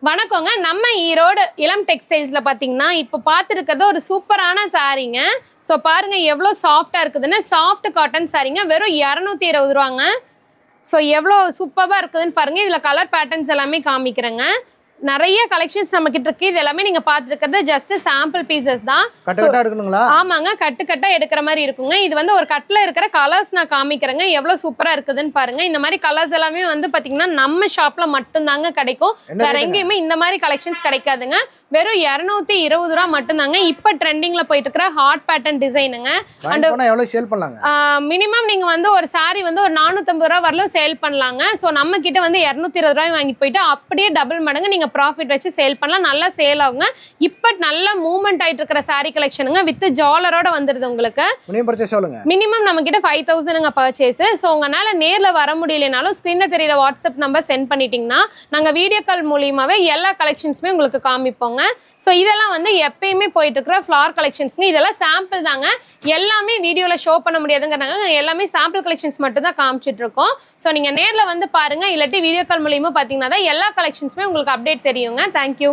வணக்கங்க. நம்ம ஈரோடு இளம் டெக்ஸ்டைல்ஸ்ல பாத்தீங்கன்னா இப்போ பார்த்துருக்கிறது ஒரு சூப்பரான சாரீங்க. ஸோ பாருங்க எவ்வளோ சாஃப்டா இருக்குதுன்னு. சாஃப்ட் காட்டன் சாரீங்க, வெறும் 220 ரூபாங்க. ஸோ எவ்வளோ சூப்பராக இருக்குதுன்னு பாருங்க. இதில் கலர் பேட்டர்ன்ஸ் எல்லாமே காமிக்கிறேங்க. நிறைய கலெக்ஷன்ஸ் நம்ம கிட்ட இருக்கு. இது எல்லாமே நீங்க பாத்துக்கிறது ஜஸ்ட் சாம்பிள் பீசஸ் தான். கட்டா எடுக்கணுங்களா? ஆமாங்க, கட்டா எடுக்கிற மாதிரி இருக்குங்க. இது வந்து ஒரு கட்ல இருக்கிற கலர்ஸ் நான் காமிக்கிறேங்க. எவ்வளவு சூப்பரா இருக்குதுன்னு பாருங்க. இந்த மாதிரி கலர்ஸ் எல்லாமே வந்து பாத்தீங்கன்னா நம்ம ஷாப்ல மட்டும் தாங்க கிடைக்கும். வேற எங்கேயுமே இந்த மாதிரி கலெக்ஷன்ஸ் கிடைக்காதுங்க. வெறும் 220 ரூபா மட்டும் தாங்க. இப்ப ட்ரெண்டிங்ல போயிட்டு இருக்கிற ஹார்ட் பேட்டர்ன் டிசைனுங்க. அண்ட் எவ்வளவு சேல் பண்ணலாங்க? மினிமம் நீங்க வந்து ஒரு சாரி வந்து ஒரு 450 ரூபா வரலும் சேல் பண்ணலாங்க. சோ நம்ம கிட்ட வந்து 220 ரூபாய் வாங்கி போயிட்டு அப்படியே டபுள் மடங்கு நீங்க ப்ராஃபிட் வச்சு சேல் பண்ணலாம். நல்லா சேல் ஆகுங்க. இப்ப நல்ல மூவ்மெண்ட் ஆயிட்டு இருக்கிற சாரி கலெக்ஷனுங்க. வித் ஜாலரோட வந்துருது உங்களுக்கு. மினிமம் நம்ம கிட்ட 5000ங்க பர்ச்சேஸ். சோ உங்களால நேர்ல வர முடியலனாலும் ஸ்கிரீன்ல தெரியற வாட்ஸ்அப் நம்பர் சென்ட் பண்ணிட்டீங்கன்னா நாங்க வீடியோ கால் மூலமாவே எல்லா கலெக்ஷன்ஸுமே உங்களுக்கு காமிப்போங்க. சோ இதெல்லாம் வந்து எப்பயுமே போயிட்டு இருக்கிற ஃப்ளார் கலெக்ஷன்ஸ்ங்க. இதெல்லாம் சாம்பிள் தாங்க. எல்லாமே வீடியோல ஷோ பண்ண முடியாதுங்கிறனால எல்லாமே சாம்பிள் கலெக்ஷன்ஸ் மட்டும் தான் காமிச்சிட்டு இருக்கோம். சோ நீங்க நேர்ல வந்து பாருங்க, இல்லாட்டி வீடியோ கால் மூலமா பாத்தீங்கன்னா எல்லா கலெக்ஷன்ஸுமே உங்களுக்கு அப்டேட் தெரியுங்க. தேங்க்யூ.